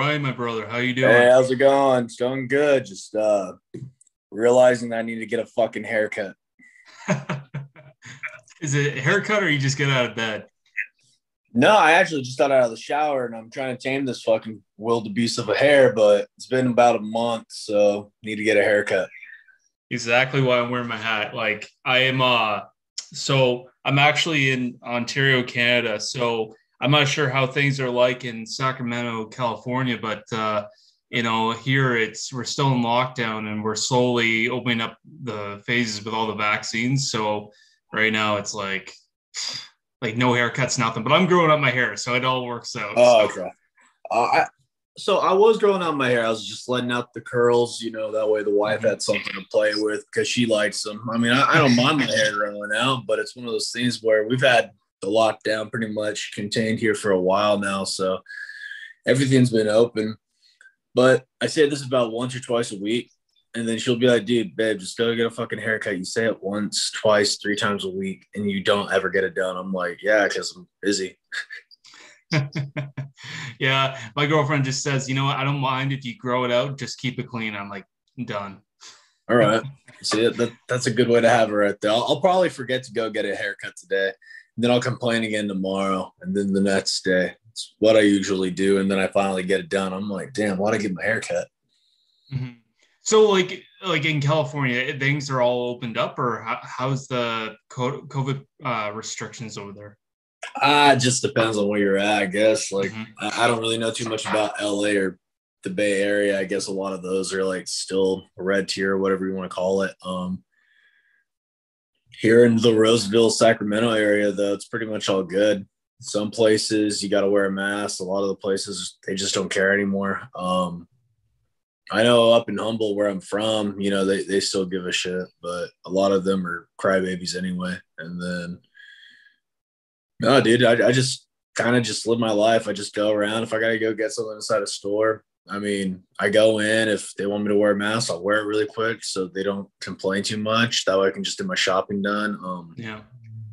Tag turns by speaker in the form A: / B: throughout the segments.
A: Ryan, my brother, how you
B: Hey,
A: doing?
B: how's it going? It's going good. Just realizing that I need to get a fucking haircut.
A: Is it a haircut or you just get out of bed?
B: No, I actually just got out of the shower and I'm trying to tame this fucking wildebeest of a hair, but it's been about a month, so need to get a haircut.
A: Exactly why I'm wearing my hat. Like I am so I'm actually in Ontario, Canada. So I'm not sure how things are like in Sacramento, California, but here we're still in lockdown and we're slowly opening up the phases with all the vaccines. So right now it's like no haircuts, nothing. But I'm growing up my hair, so it all works out.
B: Oh,
A: So
B: okay. I was growing out my hair. I was just letting out the curls, that way the wife
A: mhm.
B: had something to play with because she likes them. I mean, I don't mind my hair growing out, but it's one of those things where we've had the lockdown pretty much contained here for a while now, so everything's been open. But I say this about once or twice a week. And then she'll be like, dude, babe, just go get a fucking haircut. You say it once, twice, three times a week, and you don't ever get it done. I'm like, yeah, because I'm busy.
A: Yeah, my girlfriend just says, you know what? I don't mind if you grow it out, just keep it clean. I'm like, done.
B: All right. See, that's a good way to have it right there. I'll probably forget to go get a haircut today. And then I'll complain again tomorrow. And then the next day. It's what I usually do. And then I finally get it done. I'm like, damn, why'd I get my haircut?
A: Mhm. So like in California, things are all opened up, or how's the COVID restrictions over there?
B: It just depends on where you're at, I guess. Like,
A: Hmm.
B: I don't really know too much about LA or the Bay Area. I guess a lot of those are like still red tier, or whatever you want to call it. Here in the Roseville, Sacramento area, though, it's pretty much all good. Some places you got to wear a mask. A lot of the places they just don't care anymore. I know up in Humble, where I'm from, they still give a shit, but a lot of them are crybabies anyway. And then no, dude, I just kind of just live my life. I just go around. If I gotta go get something inside a store, I mean, I go in. If they want me to wear a mask, I'll wear it really quick so they don't complain too much. That way I can just get my shopping done.
A: Yeah.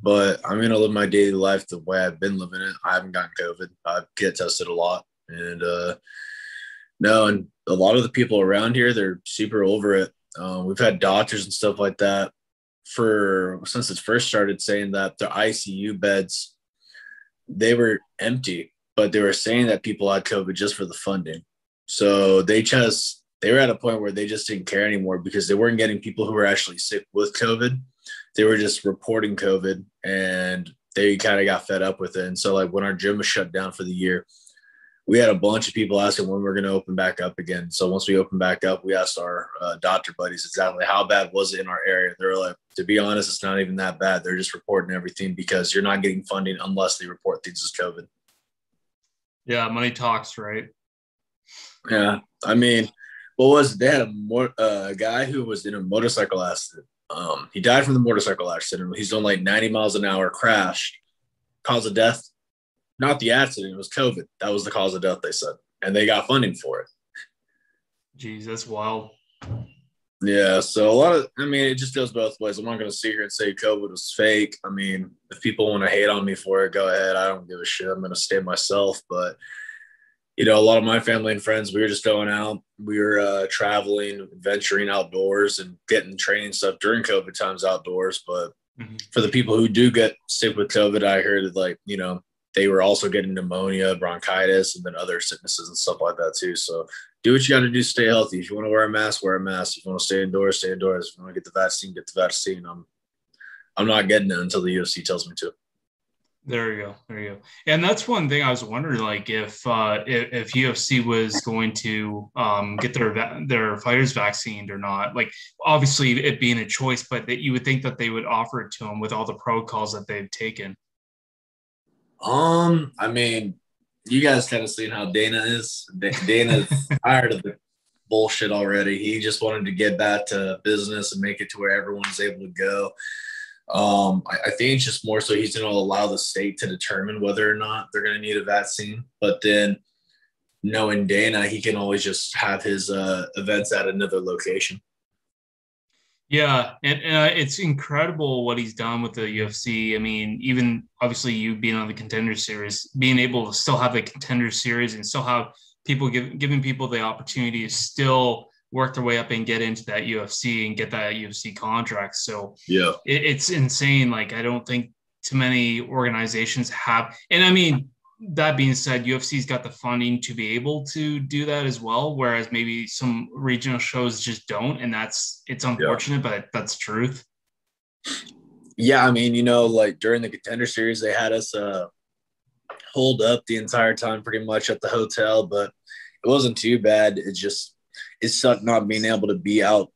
B: But I'm gonna live my daily life the way I've been living it. I haven't gotten COVID. I get tested a lot, and no, and a lot of the people around here, they're super over it. We've had doctors and stuff like that for since it first started saying that the ICU beds they were empty, but they were saying that people had COVID just for the funding. So they were at a point where they just didn't care anymore because they weren't getting people who were actually sick with COVID. They were just reporting COVID and they kind of got fed up with it. And so like when our gym was shut down for the year, we had a bunch of people asking when we're going to open back up again. So once we opened back up, we asked our doctor buddies exactly how bad was it in our area. They were like, to be honest, it's not even that bad. They're just reporting everything because you're not getting funding unless they report things as COVID.
A: Yeah, money talks, right?
B: Yeah, I mean, what was it? They had a guy who was in a motorcycle accident. He died from the motorcycle accident. He's doing like 90 miles an hour, crashed, cause of death. Not the accident, it was COVID. That was the cause of death, they said. And they got funding for it.
A: Jeez, that's wild.
B: Yeah, so I mean, it just goes both ways. I'm not going to sit here and say COVID was fake. I mean, if people want to hate on me for it, go ahead. I don't give a shit. I'm going to stay myself. But, a lot of my family and friends, we were just going out. We were traveling, venturing outdoors and getting training stuff during COVID times outdoors. But
A: Mhm.
B: for the people who do get sick with COVID, I heard that, like, they were also getting pneumonia, bronchitis, and then other sicknesses and stuff like that too. So do what you got to do to stay healthy. If you want to wear a mask, wear a mask. If you want to stay indoors, stay indoors. If you want to get the vaccine, get the vaccine. I'm not getting it until the UFC tells me to.
A: There you go. There you go. And that's one thing I was wondering, like if UFC was going to get their fighters vaccinated or not. Like obviously it being a choice, but that you would think that they would offer it to them with all the protocols that they've taken.
B: I mean, you guys kind of seen how Dana is. Dana's tired of the bullshit already. He just wanted to get back to business and make it to where everyone's able to go. I think it's just more so he's going to allow the state to determine whether or not they're going to need a vaccine. But then knowing Dana, he can always just have his events at another location.
A: Yeah, and it's incredible what he's done with the UFC. I mean, even obviously you being on the Contender series, being able to still have a Contender series and still have giving people the opportunity to still work their way up and get into that UFC and get that UFC contract. So
B: Yeah.
A: it's insane. Like, I don't think too many organizations have, and I mean, that being said, UFC's got the funding to be able to do that as well, whereas maybe some regional shows just don't, and it's unfortunate, but that's truth.
B: Yeah, I mean, like during the Contender series, they had us holed up the entire time pretty much at the hotel, but it wasn't too bad. It's not being able to be out,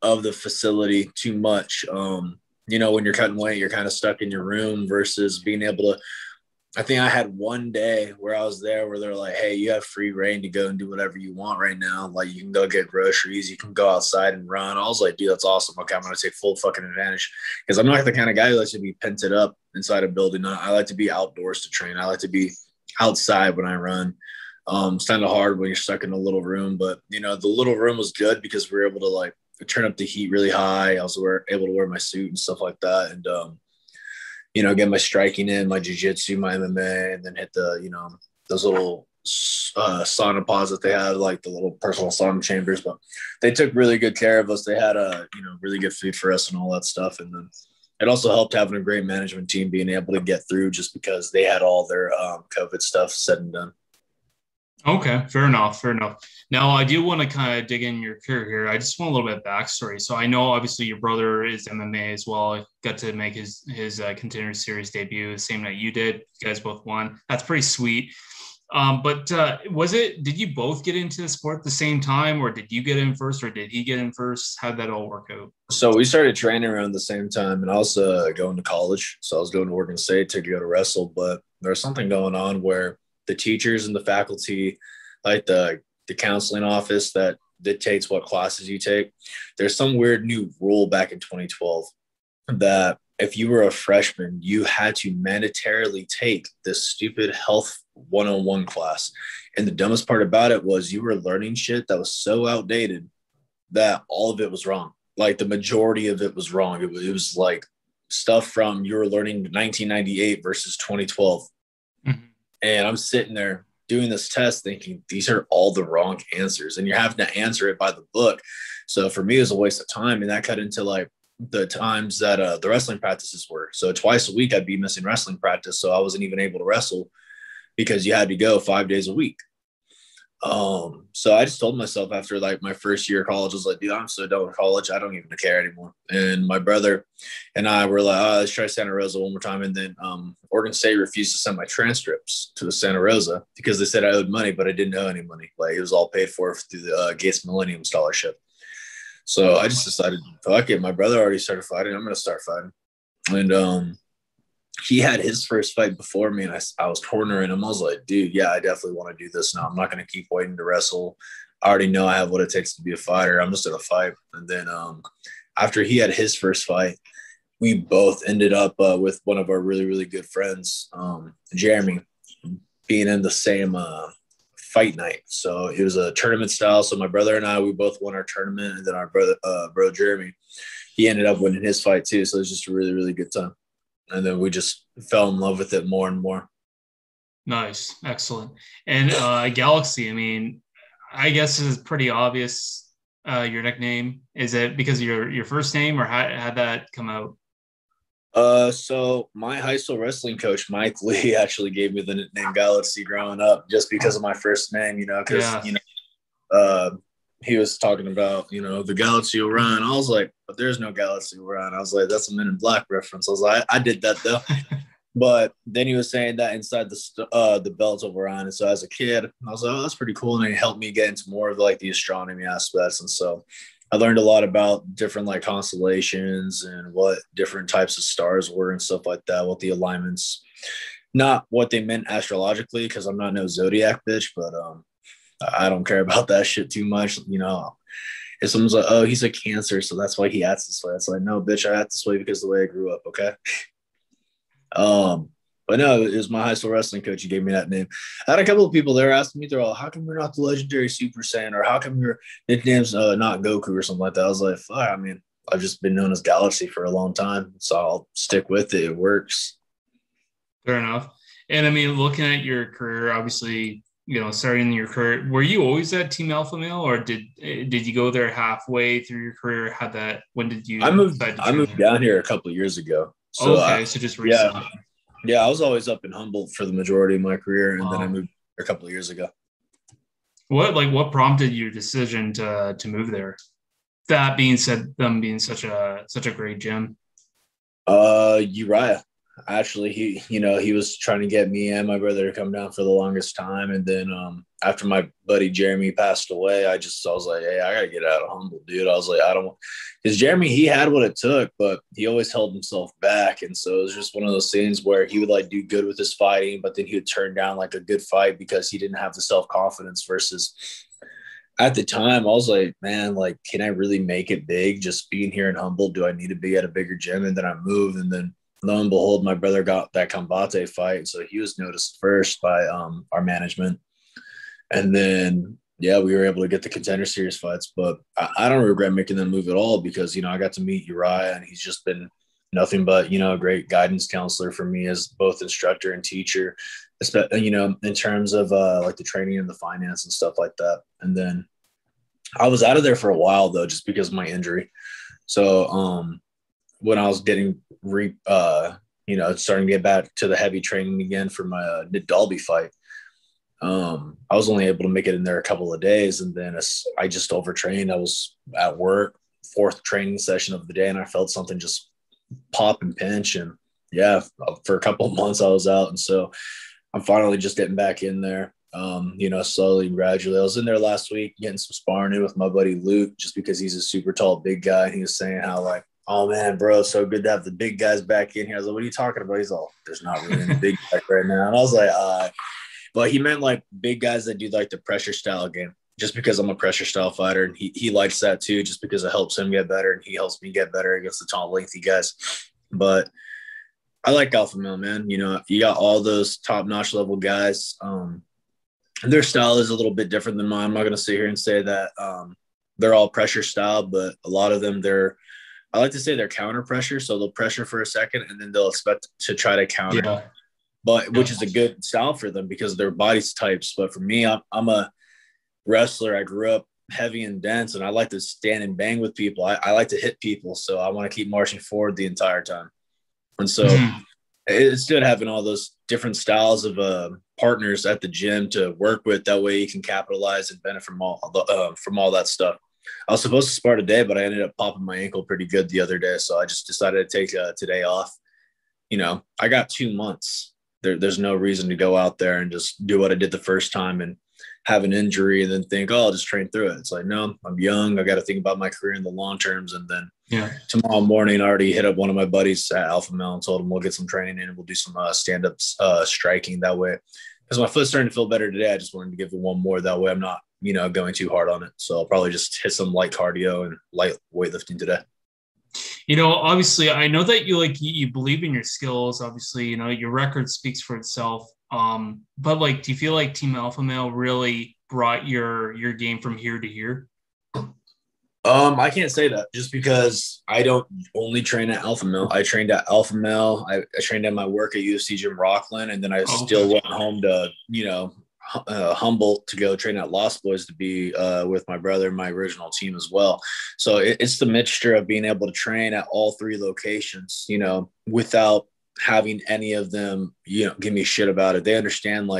B: of the facility too much. When you're cutting weight, you're kind of stuck in your room versus being able to. I think I had one day where I was there where they're like, hey, you have free reign to go and do whatever you want right now. Like, you can go get groceries, you can go outside and run. I was like, dude, that's awesome. Okay, I'm going to take full fucking advantage, because I'm not the kind of guy who likes to be pented up inside a building. I like to be outdoors to train. I like to be outside when I run. It's kind of hard when you're stuck in a little room, but, the little room was good because we were able to, like, turn up the heat really high. I was able to wear my suit and stuff like that. And, get my striking in, my jiu-jitsu, my MMA, and then hit the, those little sauna pods that they have, like the little personal sauna chambers. But they took really good care of us. They had really good food for us and all that stuff. And then it also helped having a great management team being able to get through, just because they had all their COVID stuff said and done.
A: Okay, fair enough. Now, I do want to kind of dig in your career here. I just want a little bit of backstory. So I know obviously your brother is MMA as well. I got to make his Contender Series debut the same night you did. You guys both won. That's pretty sweet. But did you both get into the sport at the same time, or did you get in first, or did he get in first? How'd that all work out?
B: So we started training around the same time, and I was going to college. So I was going to Oregon State to go to wrestle, but there's something going on where the teachers and the faculty, like the counseling office that dictates what classes you take, there's some weird new rule back in 2012 that if you were a freshman, you had to mandatorily take this stupid health 101 class. And the dumbest part about it was you were learning shit that was so outdated that all of it was wrong. Like, the majority of it was wrong. It was like stuff from you were learning 1998 versus 2012. Mm-hmm. And I'm sitting there doing this test thinking these are all the wrong answers, and you're having to answer it by the book. So for me, it was a waste of time. And that cut into like the times that the wrestling practices were. So twice a week I'd be missing wrestling practice. So I wasn't even able to wrestle because you had to go 5 days a week. So I just told myself after like my first year of college, I was like, dude, I'm so done with college. I don't even care anymore. And my brother and I were like, let's try Santa Rosa one more time. And then Oregon State refused to send my transcripts to the Santa Rosa because they said I owed money, but I didn't owe any money. Like, it was all paid for through the Gates Millennium Scholarship. So I just decided, fuck it. My brother already started fighting. I'm going to start fighting. And he had his first fight before me, and I was cornering him. I was like, dude, yeah, I definitely want to do this now. I'm not going to keep waiting to wrestle. I already know I have what it takes to be a fighter. I'm just going to fight. And then after he had his first fight, we both ended up with one of our really, really good friends, Jeremy, being in the same fight night. So it was a tournament style. So my brother and I, we both won our tournament. And then our bro Jeremy, he ended up winning his fight too. So it was just a really, really good time. And then we just fell in love with it more and more.
A: Nice. Excellent. And Galaxy, I mean, I guess is pretty obvious your nickname. Is it because of your first name, or how'd that come out?
B: So my high school wrestling coach, Mike Lee, actually gave me the nickname Galaxy growing up just because of my first name, because, he was talking about, the Galaxy Orion. I was like, but there's no Galaxy Orion. I was like, that's a Men in Black reference. I was like, I did that though. But then he was saying that inside the belt of Orion. And so as a kid, I was like, oh, that's pretty cool. And it helped me get into more of like the astronomy aspects. And so I learned a lot about different like constellations and what different types of stars were and stuff like that, what the alignments, not what they meant astrologically, because I'm not no zodiac bitch, but I don't care about that shit too much. If someone's like, oh, he's a Cancer, so that's why he acts this way. It's like, no, bitch, I act this way because of the way I grew up. Okay. But no, it was my high school wrestling coach who gave me that name. I had a couple of people there asking me, they're all, how come you're not the legendary Super Saiyan, or how come your nickname's not Goku or something like that? I was like, fuck, I mean, I've just been known as Galaxy for a long time, so I'll stick with it. It works.
A: Fair enough. And I mean, looking at your career, obviously starting your career, were you always at Team Alpha Male, or did you go there halfway through your career? When did
B: I
A: you
B: moved
A: decide to
B: I
A: train
B: moved
A: there?
B: down here a couple of years ago. So
A: Okay, so just
B: yeah,
A: recently.
B: yeah, I was always up in Humboldt for the majority of my career, and then I
A: Wow.
B: moved a couple of years ago.
A: What prompted your decision to move there? That being said, them being such a great gym.
B: Uriah. Actually, he was trying to get me and my brother to come down for the longest time. And then after my buddy Jeremy passed away, I was like, hey, I gotta get out of Humble, dude. I was like, I don't want, because Jeremy, he had what it took, but he always held himself back. And so it was just one of those things where he would like do good with his fighting, but then he would turn down like a good fight because he didn't have the self-confidence versus at the time, I was like, man, like, can I really make it big just being here in Humboldt? Do I need to be at a bigger gym? And then I moved, and then lo and behold, my brother got that Combate fight, so he was noticed first by our management, and then yeah, we were able to get the Contender Series fights. But I don't regret making that move at all because I got to meet Uriah, and he's just been nothing but a great guidance counselor for me as both instructor and teacher, in terms of like the training and the finance and stuff like that. And then I was out of there for a while though, just because of my injury. So when I was getting starting to get back to the heavy training again for my Nick Dalby fight, I was only able to make it in there a couple of days, and then I just overtrained. I was at work, fourth training session of the day, and I felt something just pop and pinch, and yeah, for a couple of months I was out, and so I'm finally just getting back in there. Slowly and gradually. I was in there last week getting some sparring in with my buddy Luke, just because he's a super tall, big guy. And he was saying how like, oh man, bro, it's so good to have the big guys back in here. I was like, what are you talking about? He's all, there's not really any big guys right now. And I was like, but he meant like big guys that do like the pressure style game, just because I'm a pressure style fighter. And he likes that too, just because it helps him get better and he helps me get better against the tall, lengthy guys. But I like Alpha Male, man. You got all those top notch level guys. Their style is a little bit different than mine. I'm not going to sit here and say that they're all pressure style, but a lot of them, I like to say they're counter pressure. So they'll pressure for a second and then they'll expect to try to counter,
A: Yeah.
B: but which is a good style for them because of their body types. But for me, I'm a wrestler. I grew up heavy and dense, and I like to stand and bang with people. I like to hit people. So I want to keep marching forward the entire time. And so it's good having all those different styles of partners at the gym to work with. That way you can capitalize and benefit from all that stuff. I was supposed to spar today, but I ended up popping my ankle pretty good the other day. So I just decided to take today off. I got 2 months. There's no reason to go out there and just do what I did the first time and have an injury and then think, oh, I'll just train through it. It's like, no, I'm young. I got to think about my career in the long terms. And then tomorrow morning, I already hit up one of my buddies at Alpha Male and told him we'll get some training in and we'll do some stand-up striking that way. Because my foot's starting to feel better today. I just wanted to give it one more. That way I'm not, going too hard on it. So I'll probably just hit some light cardio and light weightlifting today.
A: Obviously, I know that you believe in your skills. Obviously, your record speaks for itself. But do you feel like Team Alpha Male really brought your game from here to here?
B: I can't say that just because I don't only train at Alpha Male. I trained at Alpha Male. I trained at my work at UFC Gym Rockland, and then I still went home to Humboldt to go train at Lost Boys to be with my brother and my original team as well. So it's the mixture of being able to train at all three locations, without having any of them, give me shit about it. They understand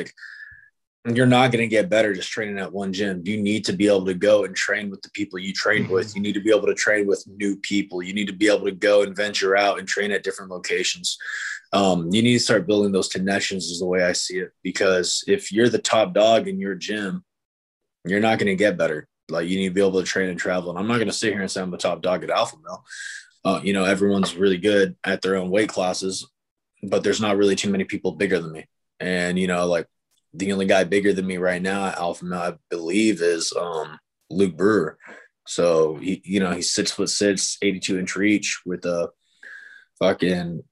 B: you're not going to get better just training at one gym. You need to be able to go and train with the people you train with. You need to be able to train with new people. You need to be able to go and venture out and train at different locations. You need to start building those connections is the way I see it, because if you're the top dog in your gym, you're not going to get better. You need to be able to train and travel. And I'm not going to sit here and say I'm the top dog at Alpha Male. Everyone's really good at their own weight classes, but there's not really too many people bigger than me. And, the only guy bigger than me right now at Alpha Male, I believe, is Luke Brewer. So he's 6'6", 82-inch reach with a fucking,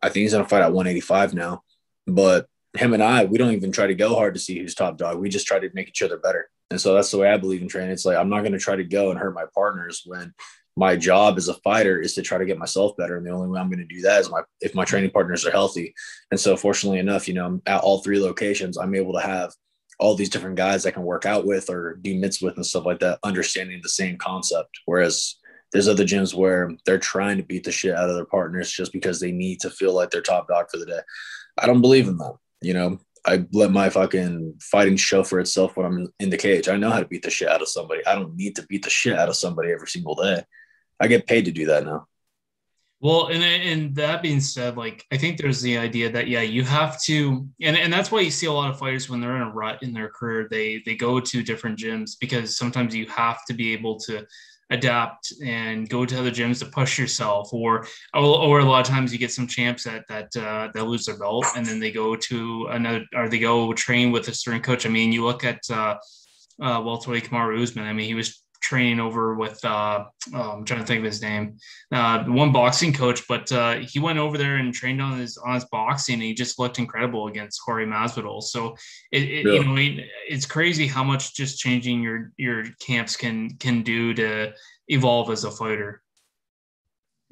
B: I think he's gonna fight at 185 now. But him and we don't even try to go hard to see who's top dog. We just try to make each other better. And so that's the way I believe in training. It's I'm not gonna try to go and hurt my partners when my job as a fighter is to try to get myself better. And the only way I'm going to do that is if my training partners are healthy. And so fortunately enough, at all three locations, I'm able to have all these different guys I can work out with or do mitts with and stuff like that, understanding the same concept. Whereas there's other gyms where they're trying to beat the shit out of their partners just because they need to feel like they're top dog for the day. I don't believe in that. You know, I let my fucking fighting show for itself when I'm in the cage. I know how to beat the shit out of somebody. I don't need to beat the shit out of somebody every single day. I get paid to do that now.
A: Well, and that being said, like I think there's the idea that you have to, and that's why you see a lot of fighters when they're in a rut in their career, they go to different gyms because sometimes you have to be able to adapt and go to other gyms to push yourself, or a lot of times you get some champs that lose their belt and then they go to another, or they go train with a certain coach. I mean, you look at welterweight Kamaru Usman. I mean, he was training over with I'm trying to think of his name, one boxing coach, but he went over there and trained on his boxing, and he just looked incredible against Jorge Masvidal. So it's crazy how much just changing your camps can do to evolve as a fighter.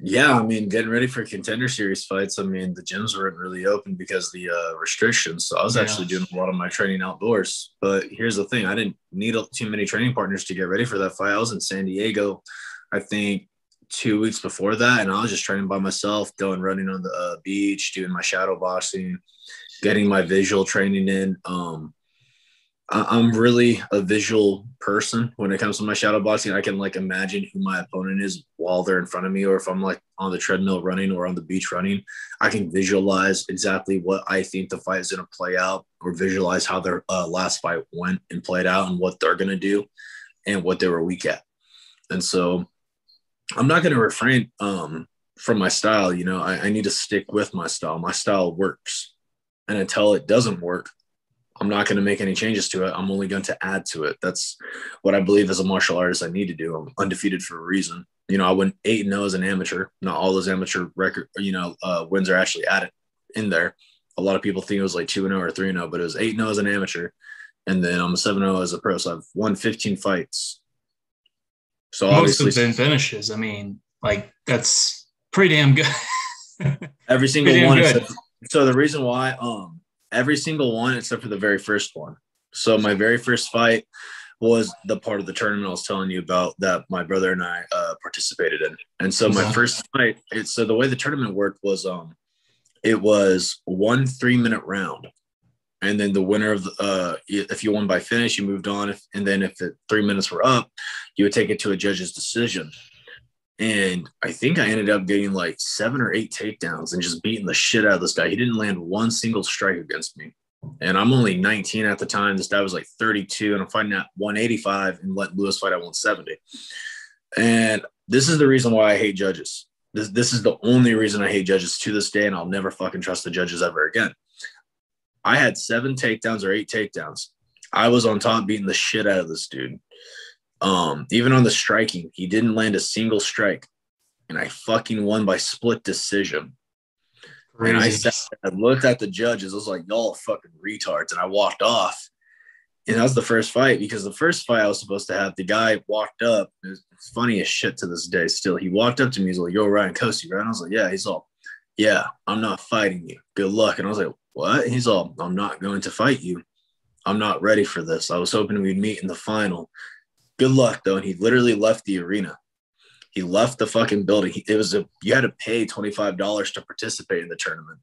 B: Yeah, I mean, getting ready for Contender Series fights, I mean, the gyms weren't really open because of the restrictions. So I was actually doing a lot of my training outdoors. But here's the thing. I didn't need too many training partners to get ready for that fight. I was in San Diego, I think, 2 weeks before that, and I was just training by myself, running on the beach, doing my shadow boxing, getting my visual training in. I'm really a visual person when it comes to my shadow boxing. I can like imagine who my opponent is while they're in front of me, or if I'm like on the treadmill running or on the beach running, I can visualize exactly what I think the fight is going to play out, or visualize how their last fight went and played out and what they're going to do and what they were weak at. And so I'm not going to refrain from my style. You know, I need to stick with my style. My style works. And until it doesn't work, I'm not going to make any changes to it. I'm only going to add to it. That's what I believe as a martial artist I need to do. I'm undefeated for a reason. You know, I went 8-0 as an amateur. Not all those amateur wins are actually added in there. A lot of people think it was like 2-0 or 3-0, but it was 8-0 as an amateur. And then I'm a 7-0 as a pro. So I've won 15 fights. So
A: most
B: obviously
A: have been finishes. I mean, like that's pretty damn good.
B: Every single one. So the reason why, every single one except for the very first one. So my very first fight was the part of the tournament I was telling you about that my brother and I participated in. And so my first fight, so the way the tournament worked was it was 1 3-minute round. And then the winner of if you won by finish, you moved on. And then if the 3 minutes were up, you would take it to a judge's decision. And I think I ended up getting like 7 or 8 takedowns and just beating the shit out of this guy. He didn't land one single strike against me. And I'm only 19 at the time. This guy was like 32, and I'm fighting at 185 and let Lewis fight at 170. And this is the reason why I hate judges. This is the only reason I hate judges to this day, and I'll never fucking trust the judges ever again. I had 7 takedowns or 8 takedowns. I was on top beating the shit out of this dude. Even on the striking, he didn't land a single strike, and I fucking won by split decision. Crazy. And I looked at the judges. I was like, y'all are fucking retards. And I walked off. And that was the first fight, because the first fight I was supposed to have, the guy walked up. It's funny as shit to this day still. He walked up to me. He's like, yo, Orion Cosce, right? And I was like, yeah. He's all, yeah, I'm not fighting you. Good luck. And I was like, what? He's all, I'm not going to fight you. I'm not ready for this. I was hoping we'd meet in the final. Good luck, though. And he literally left the arena. He left the fucking building. You had to pay $25 to participate in the tournament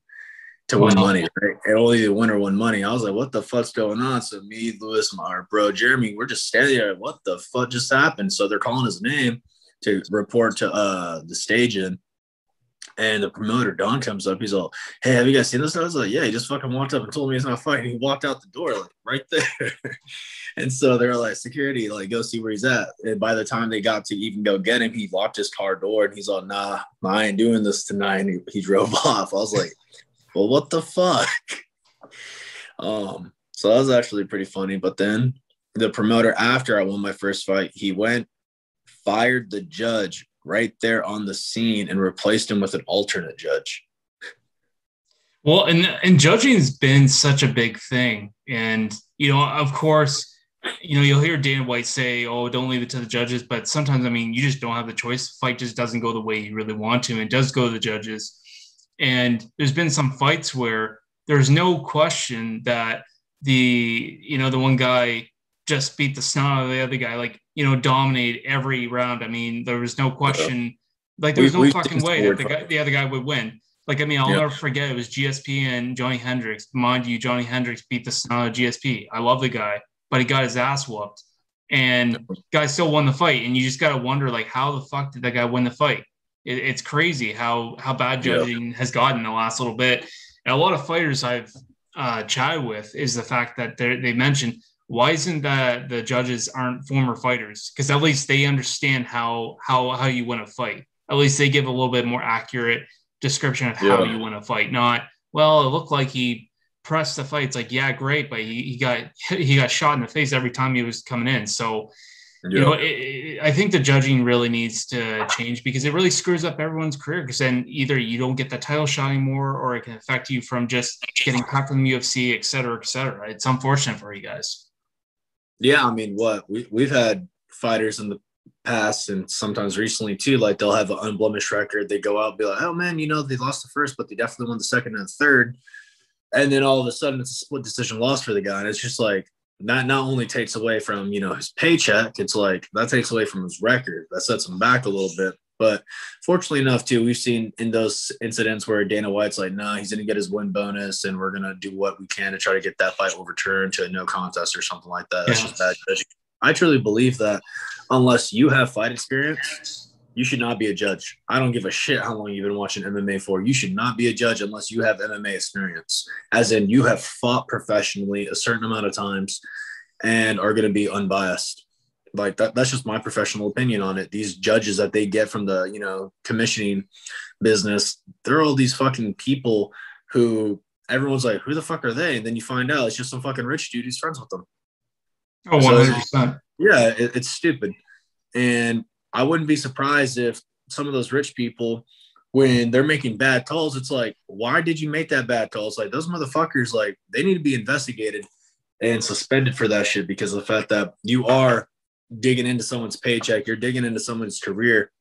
B: to win money, right? And only the winner won money. I was like, what the fuck's going on? So me, Lewis, our bro Jeremy, we're just standing there. What the fuck just happened? So they're calling his name to report to the staging. And the promoter, Don, comes up. He's all, hey, have you guys seen this? I was like, yeah, he just fucking walked up and told me he's not fighting. He walked out the door, like, right there. And so they're like, security, like, go see where he's at. And by the time they got to even go get him, he locked his car door and he's all, nah, I ain't doing this tonight. And he drove off. I was like, well, what the fuck? So that was actually pretty funny. But then the promoter, after I won my first fight, he went, fired the judge right there on the scene and replaced him with an alternate judge.
A: Well, and judging has been such a big thing. And, of course, you'll hear Dana White say, oh, don't leave it to the judges. But sometimes, I mean, you just don't have the choice. The fight just doesn't go the way you really want to. And it does go to the judges. And there's been some fights where there's no question that the one guy just beat the snot out of the other guy, like, dominate every round. I mean, there was no
B: Yeah.
A: question, like there was no
B: We've
A: fucking
B: seen some
A: way that
B: weird fights.
A: the other guy would win. Like, I mean, I'll
B: Yeah.
A: never forget, it was GSP and Johnny Hendricks. Mind you, Johnny Hendricks beat the snot out of GSP. I love the guy, but he got his ass whooped, and guy still won the fight. And you just got to wonder, like, how the fuck did that guy win the fight? It's crazy how bad
B: Yeah.
A: judging has gotten the last little bit. And a lot of fighters I've chatted with is the fact that they mentioned, why isn't that the judges aren't former fighters? Because at least they understand how you win a fight. At least they give a little bit more accurate description of how you win a fight. Not, well, it looked like he pressed the fight. It's like, yeah, great, but he got shot in the face every time he was coming in. So I think the judging really needs to change, because it really screws up everyone's career. Because then either you don't get the title shot anymore, or it can affect you from just getting cut from the UFC, et cetera, et cetera. It's unfortunate for you guys.
B: Yeah, I mean, we've had fighters in the past and sometimes recently too, like they'll have an unblemished record. They go out and be like, oh man, they lost the first, but they definitely won the second and third. And then all of a sudden it's a split decision loss for the guy. And it's just like, that not only takes away from, his paycheck, it's like that takes away from his record. That sets him back a little bit. But fortunately enough, too, we've seen in those incidents where Dana White's like, nah, he's going to get his win bonus, and we're going to do what we can to try to get that fight overturned to a no contest or something like that. That's just bad judging. I truly believe that unless you have fight experience, you should not be a judge. I don't give a shit how long you've been watching MMA for. You should not be a judge unless you have MMA experience, as in you have fought professionally a certain amount of times and are going to be unbiased. Like that's just my professional opinion on it. These judges that they get from the, commissioning business, they're all these fucking people who everyone's like, who the fuck are they? And then you find out it's just some fucking rich dude who's friends with them.
A: Oh, 100%.
B: Yeah, it's stupid. And I wouldn't be surprised if some of those rich people, when they're making bad calls, it's like, why did you make that bad call? It's like, those motherfuckers, like, they need to be investigated and suspended for that shit, because of the fact that you are digging into someone's paycheck, you're digging into someone's career,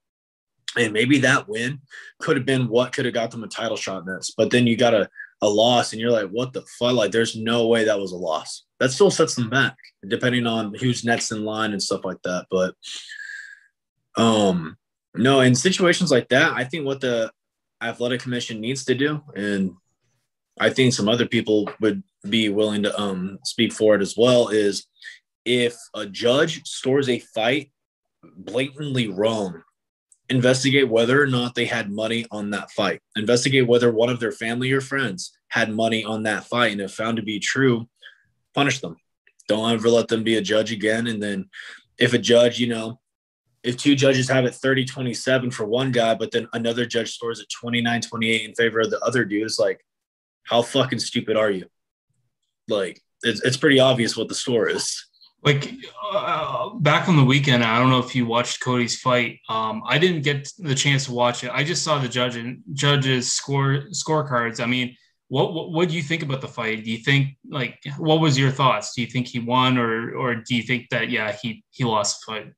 B: and maybe that win could have been what could have got them a title shot next. But then you got a loss, and you're like, what the fuck? Like, there's no way that was a loss. That still sets them back, depending on who's next in line and stuff like that. But no, in situations like that, I think what the athletic commission needs to do, and I think some other people would be willing to speak for it as well, is if a judge scores a fight blatantly wrong, investigate whether or not they had money on that fight. Investigate whether one of their family or friends had money on that fight, and if found to be true, punish them. Don't ever let them be a judge again. And then if a judge, if two judges have it 30-27 for one guy, but then another judge scores it 29-28 in favor of the other dude, it's like, how fucking stupid are you? Like, it's pretty obvious what the score is.
A: Like, back on the weekend, I don't know if you watched Cody's fight. I didn't get the chance to watch it. I just saw the judges scorecards. I mean, what do you think about the fight? Do you think, like, what was your thoughts? Do you think he won, or do you think that, yeah, he lost the fight?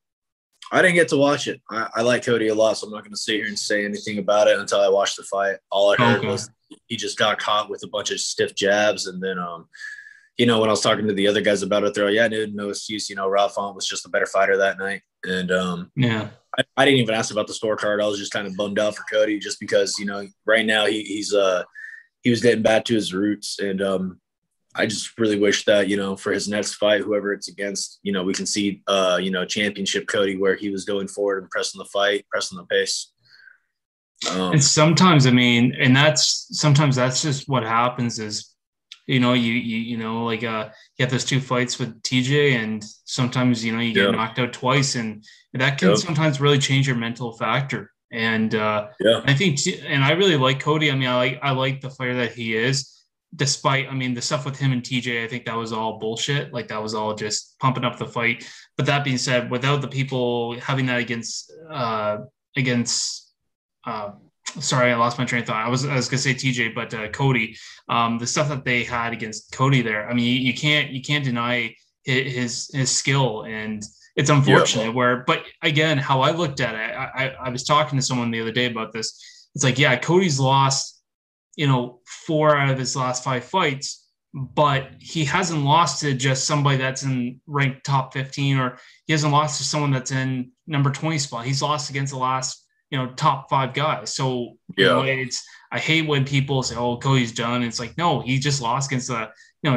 B: I didn't get to watch it. I like Cody a lot, so I'm not going to sit here and say anything about it until I watch the fight. All I heard was he just got caught with a bunch of stiff jabs. And then, when I was talking to the other guys about it, they're like, yeah, dude, no excuse. Ralph Font was just a better fighter that night. And I didn't even ask about the scorecard. I was just kind of bummed out for Cody just because, right now he was getting back to his roots. And I just really wish that, for his next fight, whoever it's against, we can see, championship Cody, where he was going forward and pressing the fight, pressing the pace.
A: And sometimes, I mean, and sometimes that's just what happens is, you have those two fights with TJ, and sometimes, you get knocked out twice, and that can sometimes really change your mental factor. And I think, and I really like Cody. I mean, I like the fighter that he is. Despite, I mean, the stuff with him and TJ, I think that was all bullshit. Like, that was all just pumping up the fight. But that being said, without the people having that sorry, I lost my train of thought. I was going to say TJ, but Cody, the stuff that they had against Cody there, I mean, you can't deny his skill, and it's unfortunate but again, how I looked at it, I was talking to someone the other day about this. It's like, yeah, Cody's lost, 4 out of his last 5 fights, but he hasn't lost to just somebody that's in ranked top 15, or he hasn't lost to someone that's in number 20 spot. He's lost against the last, top 5 guys. So,
B: Yeah.
A: I hate when people say, "Oh, Cody's done." It's like, no, he just lost against the,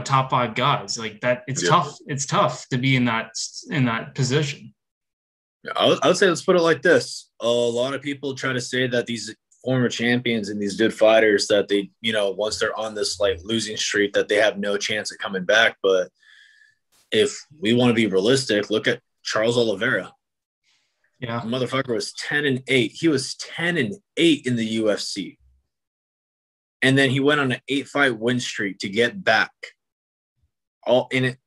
A: top 5 guys. Like that. It's
B: Yeah.
A: tough. It's tough to be in that position.
B: I would say, let's put it like this. A lot of people try to say that these former champions and these good fighters, that they, once they're on this like losing streak, that they have no chance at coming back. But if we want to be realistic, look at Charles Oliveira.
A: Yeah.
B: The motherfucker was 10-8. He was 10-8 in the UFC. And then he went on an 8-fight win streak to get back. All it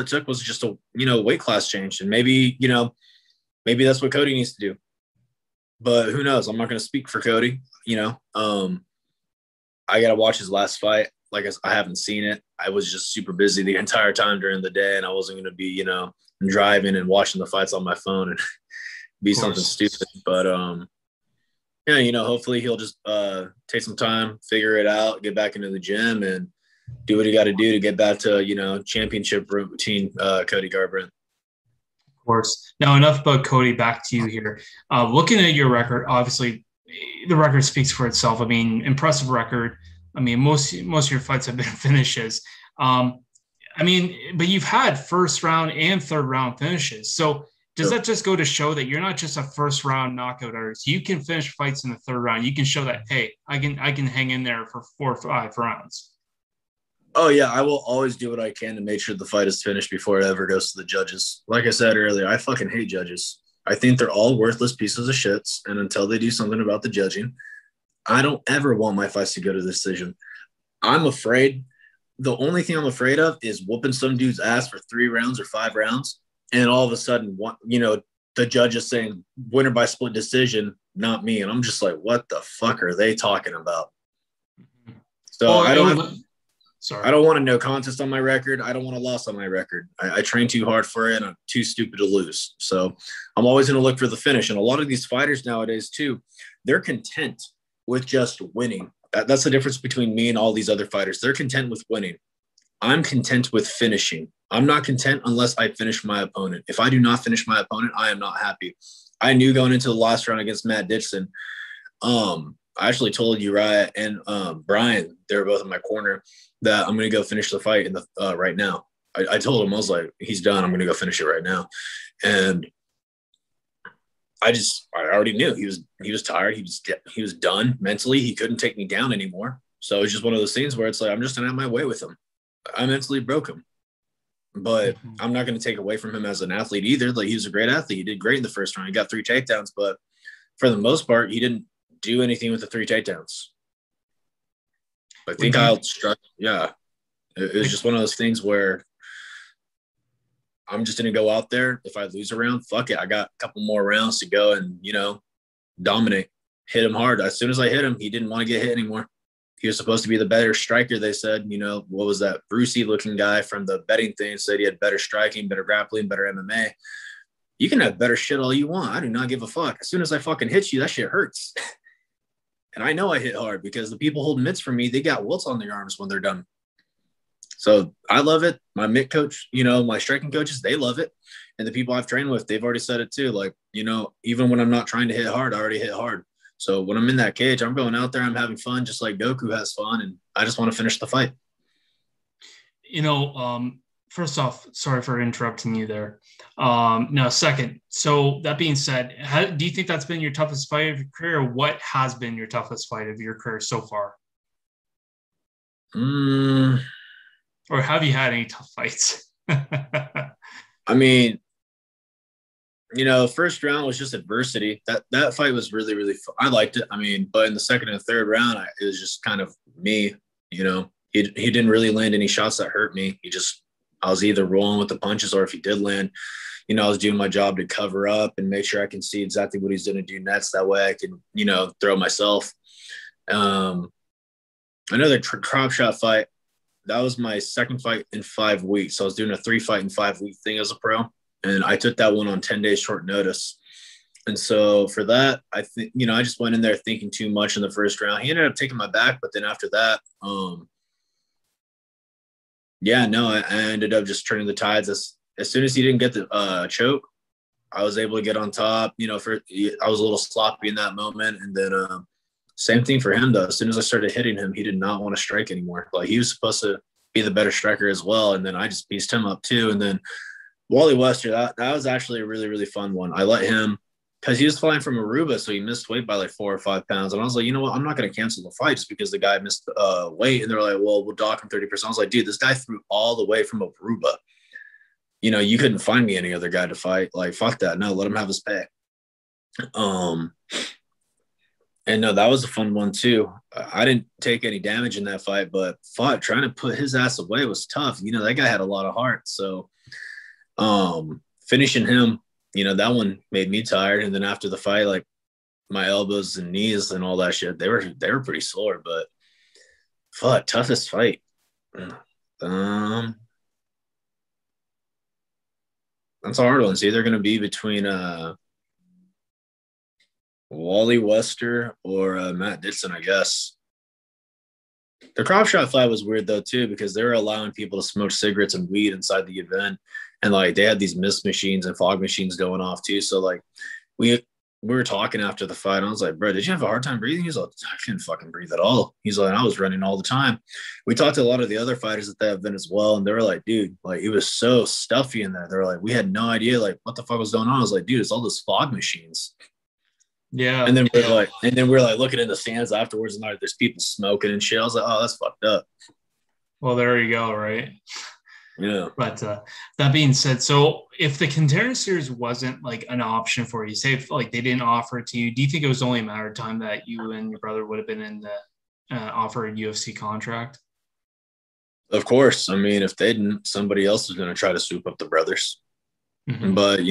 B: took was just a, weight class change. And maybe that's what Cody needs to do. But who knows? I'm not going to speak for Cody. I got to watch his last fight. Like I haven't seen it. I was just super busy the entire time during the day, and I wasn't going to be, driving and watching the fights on my phone and be something stupid. But hopefully he'll just take some time, figure it out, get back into the gym, and do what he got to do to get back to championship routine. Cody Garbrandt.
A: Course. Now, enough about Cody. Back to you here. Looking at your record, obviously, the record speaks for itself. I mean, impressive record. I mean, most of your fights have been finishes. But you've had first round and third round finishes. So does that just go to show that you're not just a first round knockout artist? You can finish fights in the third round. You can show that, hey, I can hang in there for 4 or 5 rounds.
B: Oh, yeah, I will always do what I can to make sure the fight is finished before it ever goes to the judges. Like I said earlier, I fucking hate judges. I think they're all worthless pieces of shits, and until they do something about the judging, I don't ever want my fights to go to decision. I'm afraid. The only thing I'm afraid of is whooping some dude's ass for 3 rounds or 5 rounds, and all of a sudden, the judge is saying winner by split decision, not me. And I'm just like, what the fuck are they talking about? So I don't want a no contest on my record. I don't want a loss on my record. I train too hard for it, and I'm too stupid to lose. So I'm always going to look for the finish. And a lot of these fighters nowadays, too, they're content with just winning. That's the difference between me and all these other fighters. They're content with winning. I'm content with finishing. I'm not content unless I finish my opponent. If I do not finish my opponent, I am not happy. I knew going into the last round against Matt Dixon, I actually told Uriah and Brian, they were both in my corner, that I'm going to go finish the fight right now. I told him, I was like, he's done. I'm going to go finish it right now. And I already knew he was tired. He was done mentally. He couldn't take me down anymore. So it was just one of those things where it's like, I'm just going to have my way with him. I mentally broke him, but I'm not going to take away from him as an athlete either. Like, he was a great athlete. He did great in the first round. He got 3 takedowns, but for the most part, he didn't do anything with the 3 takedowns. I think I'll struck. Yeah. It was just one of those things where I'm just going to go out there. If I lose a round, fuck it. I got a couple more rounds to go and, dominate, hit him hard. As soon as I hit him, he didn't want to get hit anymore. He was supposed to be the better striker, they said. What was that Brucey looking guy from the betting thing said he had better striking, better grappling, better MMA. You can have better shit all you want. I do not give a fuck. As soon as I fucking hit you, that shit hurts. And I know I hit hard because the people holding mitts for me, they got welts on their arms when they're done. So I love it. My mitt coach, my striking coaches, they love it. And the people I've trained with, they've already said it too. Like, even when I'm not trying to hit hard, I already hit hard. So when I'm in that cage, I'm going out there, I'm having fun, just like Goku has fun. And I just want to finish the fight.
A: First off, sorry for interrupting you there. No, second. So that being said, do you think that's been your toughest fight of your career? Or what has been your toughest fight of your career so far? Or have you had any tough fights?
B: I mean, first round was just adversity. That fight was really, really fun. I liked it. I mean, but in the second and third round, it was just kind of me. He didn't really land any shots that hurt me. I was either rolling with the punches, or if he did land, I was doing my job to cover up and make sure I can see exactly what he's going to do next. That way I can, throw myself. Another crop shot fight. That was my second fight in 5 weeks. So I was doing a 3-fight in 5-week thing as a pro. And I took that one on 10 days short notice. And so for that, I think, I just went in there thinking too much in the first round. He ended up taking my back. But then after that, Yeah, no, I ended up just turning the tides as soon as he didn't get the choke. I was able to get on top. I was a little sloppy in that moment, and then same thing for him though. As soon as I started hitting him, he did not want to strike anymore. Like he was supposed to be the better striker as well, and then I just pieced him up too. And then Wally Wester, that was actually a really really fun one. I let him because he was flying from Aruba, so he missed weight by like 4 or 5 pounds. And I was like, you know what? I'm not going to cancel the fight just because the guy missed weight. And they're like, well, we'll dock him 30%. I was like, dude, this guy threw all the way from Aruba. You couldn't find me any other guy to fight. Like, fuck that. No, let him have his pay. Um, and no, that was a fun one too. I didn't take any damage in that fight, but trying to put his ass away was tough. That guy had a lot of heart. So finishing him, that one made me tired. And then after the fight, like my elbows and knees and all that shit, they were pretty sore, but toughest fight. That's a hard one. It's either going to be between Wally Wester or Matt Dixon, I guess. The crop shot fight was weird though too, because they were allowing people to smoke cigarettes and weed inside the event, and like they had these mist machines and fog machines going off too. So like we were talking after the fight. And I was like, bro, did you have a hard time breathing? He's like, I couldn't fucking breathe at all. He's like, I was running all the time. We talked to a lot of the other fighters at that event as well, and they were like, dude, like it was so stuffy in there. They were like, we had no idea like what the fuck was going on. I was like, dude, it's all those fog machines.
A: Yeah.
B: And then we're like looking in the stands afterwards, and like there's people smoking and shit. I was like, oh, that's fucked up.
A: Well, there you go, right?
B: Yeah.
A: But that being said, so if the Contender Series wasn't like an option for you, say if like they didn't offer it to you, do you think it was only a matter of time that you and your brother would have been in the offered UFC contract?
B: Of course. I mean, if they didn't, somebody else was going to try to swoop up the brothers.
A: Mm-hmm.
B: But,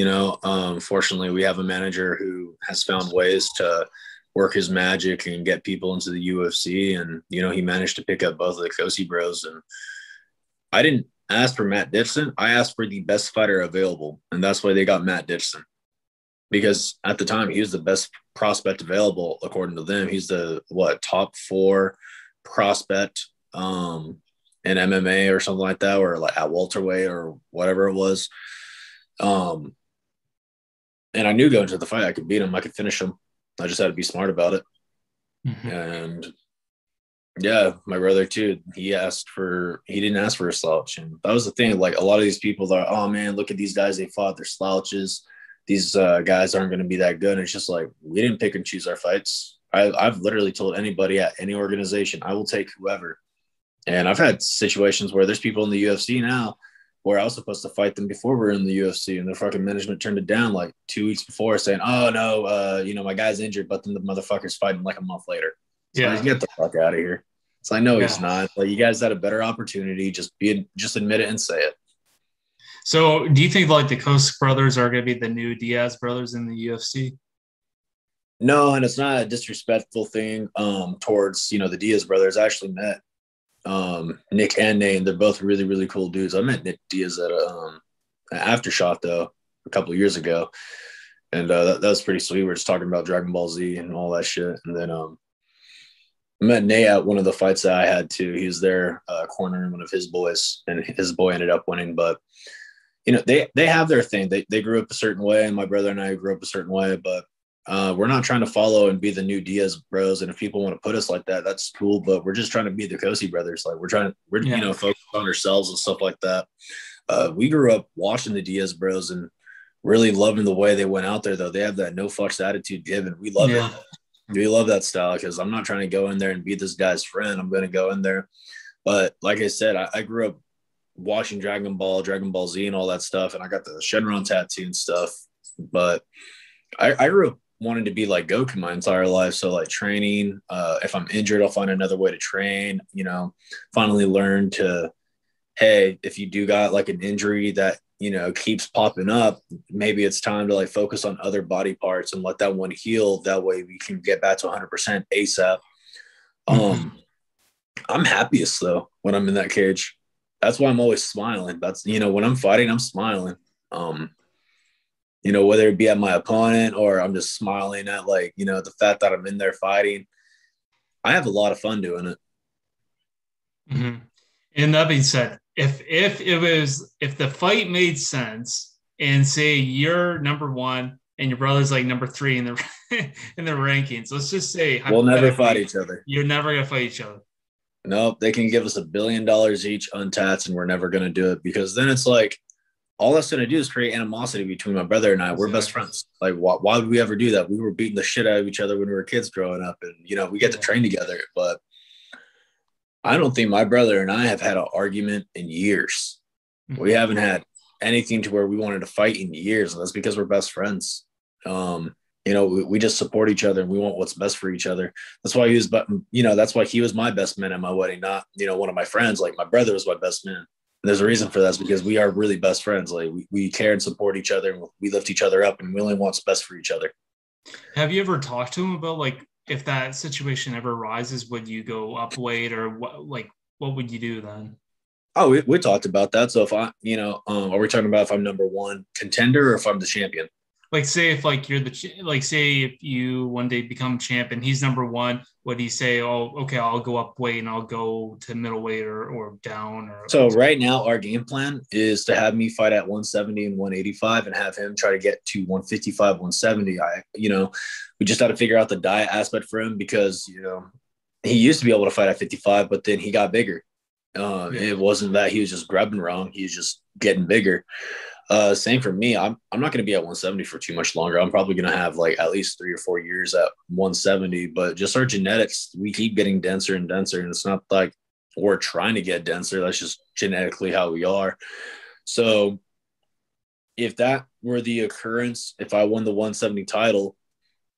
B: fortunately, we have a manager who has found ways to work his magic and get people into the UFC. And, he managed to pick up both of the Cosce bros. And I didn't ask for Matt Dixon. I asked for the best fighter available. And that's why they got Matt Dixon. Because at the time, he was the best prospect available, according to them. He's the, top 4 prospect in MMA or something like that, or like at welterweight or whatever it was. And I knew going to the fight I could beat him. I could finish him. I just had to be smart about it. Mm-hmm. And yeah, my brother too, he didn't ask for a slouch. And that was the thing. Like a lot of these people are, oh man, look at these guys they fought, they're slouches. These guys aren't going to be that good. And it's just like, we didn't pick and choose our fights. I've literally told anybody at any organization, I will take whoever. And I've had situations where there's people in the UFC now where I was supposed to fight them before we were in the UFC, and the fucking management turned it down like 2 weeks before, saying, oh no, my guy's injured, but then the motherfucker's fighting like a month later. So yeah, get the fuck out of here. So I know he's not. Like, you guys had a better opportunity. Just admit it and say it.
A: So do you think like the Cosce brothers are going to be the new Diaz brothers in the UFC?
B: No, and it's not a disrespectful thing towards, the Diaz brothers. I actually met Nick and Nate, and they're both really, really cool dudes. I met Nick Diaz at an Aftershock though a couple of years ago, and that was pretty sweet. We were just talking about Dragon Ball Z and all that shit, and then I met Nate at one of the fights that I had too. He was there cornering one of his boys, and his boy ended up winning. But they have their thing. They grew up a certain way, and my brother and I grew up a certain way, but we're not trying to follow and be the new Diaz bros. And if people want to put us like that, that's cool. But we're just trying to be the Cosce brothers. Like we're focused on ourselves and stuff like that. We grew up watching the Diaz bros and really loving the way they went out there, though. They have that no fucks attitude given. We love it. We love that style, because I'm not trying to go in there and be this guy's friend. I'm going to go in there. But like I said, I grew up watching Dragon Ball Z and all that stuff. And I got the Shenron tattoo and stuff. But I grew up wanted to be like Goku my entire life. So like training, if I'm injured, I'll find another way to train, finally learn to, hey, if you do got like an injury that, keeps popping up, maybe it's time to like focus on other body parts and let that one heal. That way we can get back to 100% ASAP. I'm happiest though when I'm in that cage. That's why I'm always smiling. That's, when I'm fighting, I'm smiling. Whether it be at my opponent or I'm just smiling at like, the fact that I'm in there fighting, I have a lot of fun doing it.
A: Mm-hmm. And that being said, if the fight made sense and say you're number one and your brother's like number three in the in the rankings, let's just say
B: We'll never fight each other.
A: You're never gonna fight each other.
B: Nope, they can give us $1 billion each untaxed, and we're never going to do it, because then it's like all that's going to do is create animosity between my brother and I. We're best friends. Like, why would we ever do that? We were beating the shit out of each other when we were kids growing up, and we get to train together. But I don't think my brother and I have had an argument in years. Mm-hmm. We haven't had anything to where we wanted to fight in years. And that's because we're best friends. We just support each other, and we want what's best for each other. That's why that's why he was my best man at my wedding, not, one of my friends. Like, my brother was my best man. And there's a reason for that. It's because we are really best friends. Like, we care and support each other, and we lift each other up, and we only want what's best for each other.
A: Have you ever talked to him about, like, if that situation ever arises, would you go up weight, or what would you do then?
B: Oh, we talked about that. So if I, are we talking about if I'm number one contender or if I'm the champion?
A: Like, say if say if you one day become champion, he's number one, would he say, oh, okay, I'll go up weight and I'll go to middleweight or down?
B: So right now our game plan is to have me fight at 170 and 185 and have him try to get to 155, 170. We just got to figure out the diet aspect for him, because, he used to be able to fight at 55, but then he got bigger. It wasn't that he was just grabbing wrong. He was just getting bigger. Same for me. I'm not going to be at 170 for too much longer. I'm probably going to have like at least 3 or 4 years at 170, but just our genetics, we keep getting denser and denser. And it's not like we're trying to get denser. That's just genetically how we are. So if that were the occurrence, if I won the 170 title,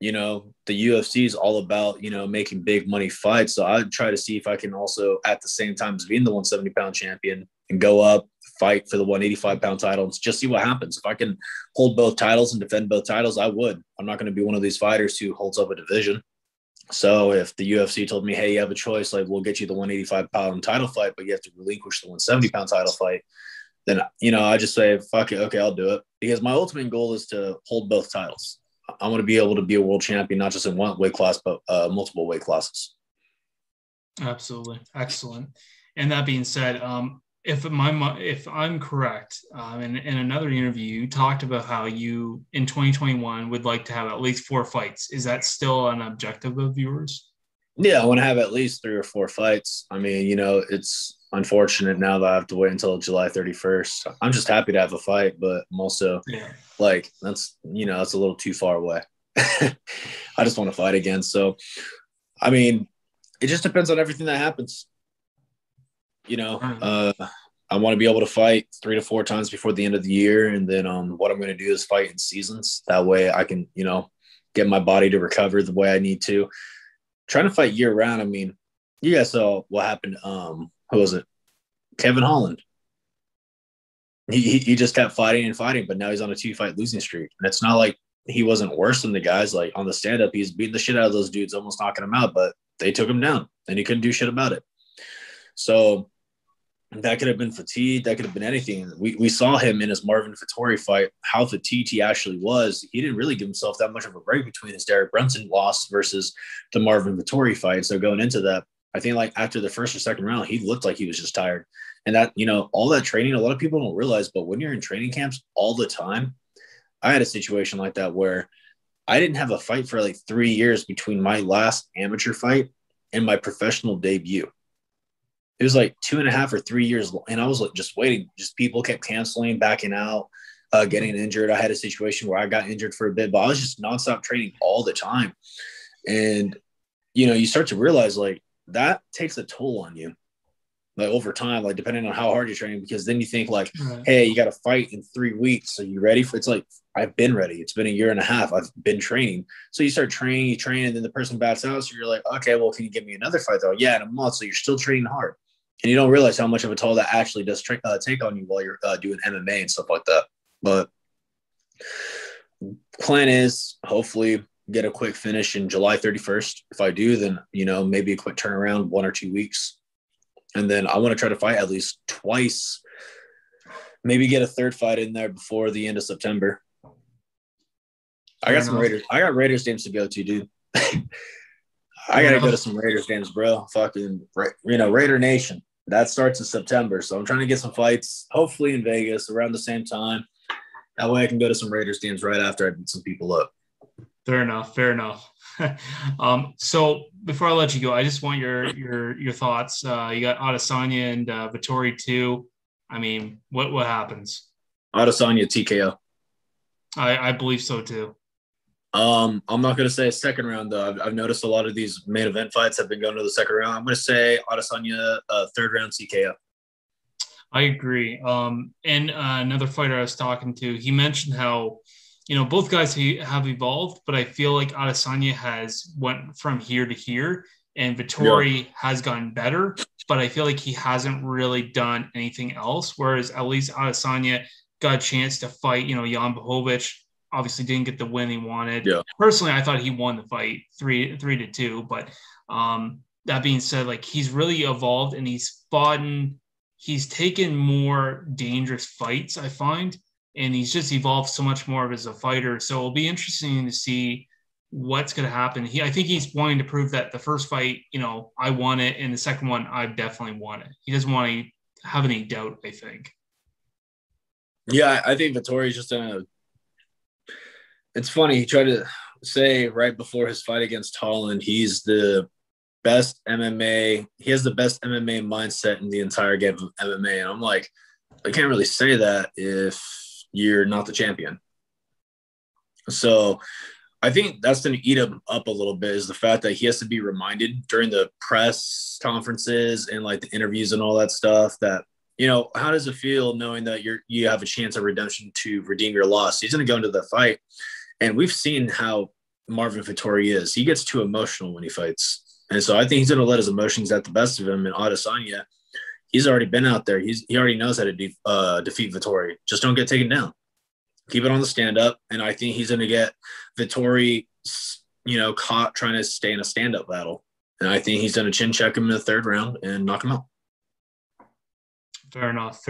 B: the UFC is all about, making big money fights. So I'd try to see if I can also, at the same time as being the 170-pound champion, and go up, fight for the 185-pound title, and just see what happens. If I can hold both titles and defend both titles, I would. I'm not going to be one of these fighters who holds up a division. So if the UFC told me, hey, you have a choice, like, we'll get you the 185-pound title fight, but you have to relinquish the 170-pound title fight, then, I just say, fuck it. Okay, I'll do it. Because my ultimate goal is to hold both titles. I want to be able to be a world champion, not just in one weight class, but multiple weight classes.
A: Absolutely. Excellent. And that being said, if I'm correct, in another interview, you talked about how you in 2021 would like to have at least 4 fights. Is that still an objective of yours?
B: Yeah, I want to have at least 3 or 4 fights. I mean, it's unfortunate now that I have to wait until July 31st. I'm just happy to have a fight, but I'm also like, that's a little too far away. I just want to fight again. So, I mean, it just depends on everything that happens. I want to be able to fight 3 to 4 times before the end of the year. And then what I'm going to do is fight in seasons. That way I can, get my body to recover the way I need to. Trying to fight year round. I mean, you guys saw what happened. Who was it? Kevin Holland. He just kept fighting and fighting, but now he's on a 2-fight losing streak. And it's not like he wasn't worse than the guys. Like, on the stand-up, he's beating the shit out of those dudes, almost knocking them out, but they took him down and he couldn't do shit about it. So that could have been fatigue. That could have been anything. We saw him in his Marvin Vettori fight, how fatigued he actually was. He didn't really give himself that much of a break between his Derek Brunson loss versus the Marvin Vettori fight. So going into that, I think like after the first or second round, he looked like he was just tired. And that, all that training, a lot of people don't realize, but when you're in training camps all the time, I had a situation like that where I didn't have a fight for like 3 years between my last amateur fight and my professional debut. It was like 2.5 or 3 years. And I was like, just waiting. Just people kept canceling, backing out, getting injured. I had a situation where I got injured for a bit, but I was just nonstop training all the time. And, you start to realize like that takes a toll on you, like over time, like depending on how hard you're training, because then you think like, hey, you got to fight in 3 weeks. So you ready for, it's like, I've been ready. It's been 1.5 years. I've been training. So you start training, you train, and then the person bats out. So you're like, okay, well, can you give me another fight though? Yeah, in a month. So you're still training hard. And you don't realize how much of a toll that actually does take on you while you're doing MMA and stuff like that. But plan is hopefully get a quick finish in July 31st. If I do, then, maybe a quick turnaround, 1 or 2 weeks. And then I want to try to fight at least twice, maybe get a third fight in there before the end of September. I got some Raiders. I got Raiders games to go to, dude. I got to go to some Raiders games, bro. Fucking, Raider Nation. That starts in September. So I'm trying to get some fights, hopefully in Vegas around the same time. That way I can go to some Raiders games right after I beat some people up.
A: Fair enough. Fair enough. So before I let you go, I just want your thoughts. You got Adesanya and Vettori too. I mean, what happens?
B: Adesanya TKO.
A: I believe so too.
B: I'm not going to say second round though. I've noticed a lot of these main event fights have been going to the second round. I'm going to say Adesanya third round TKO.
A: I agree. And another fighter I was talking to, he mentioned how, both guys have evolved, but I feel like Adesanya has went from here to here, and Vettori has gotten better, but I feel like he hasn't really done anything else. Whereas at least Adesanya got a chance to fight, Jan Blachowicz. Obviously didn't get the win he wanted.
B: Yeah.
A: Personally, I thought he won the fight 3-2, but that being said, like he's really evolved and he's taken more dangerous fights, I find, and he's just evolved so much more as a fighter. So it'll be interesting to see what's going to happen. I think he's wanting to prove that the first fight, I won it, and the second one, I definitely won it. He doesn't want to have any doubt, I think.
B: Yeah, I think Vettori's just it's funny. He tried to say right before his fight against Holland, he's the best MMA. He has the best MMA mindset in the entire game of MMA. And I'm like, I can't really say that if you're not the champion. So I think that's going to eat him up a little bit, is the fact that he has to be reminded during the press conferences and like the interviews and all that stuff that, how does it feel knowing that you have a chance of redemption to redeem your loss? He's going to go into the fight. And we've seen how Marvin Vettori is. He gets too emotional when he fights. And so I think he's going to let his emotions get the best of him. And Adesanya, he's already been out there. He already knows how to defeat Vettori. Just don't get taken down. Keep it on the stand-up. And I think he's going to get Vettori, caught trying to stay in a stand-up battle. And I think he's going to chin check him in the third round and knock him out.
A: Fair enough.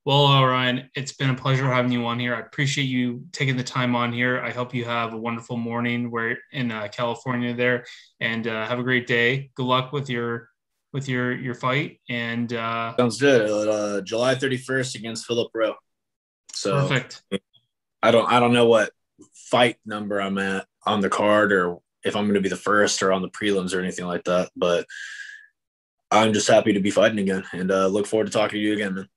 A: Well, Orion, it's been a pleasure having you on here. I appreciate you taking the time on here. I hope you have a wonderful morning in California there, and have a great day. Good luck with your fight. And
B: sounds good. July 31st against Phillip Rowe. So
A: perfect.
B: I don't know what fight number I'm at on the card, or if I'm going to be the first or on the prelims or anything like that, but I'm just happy to be fighting again, and look forward to talking to you again, man.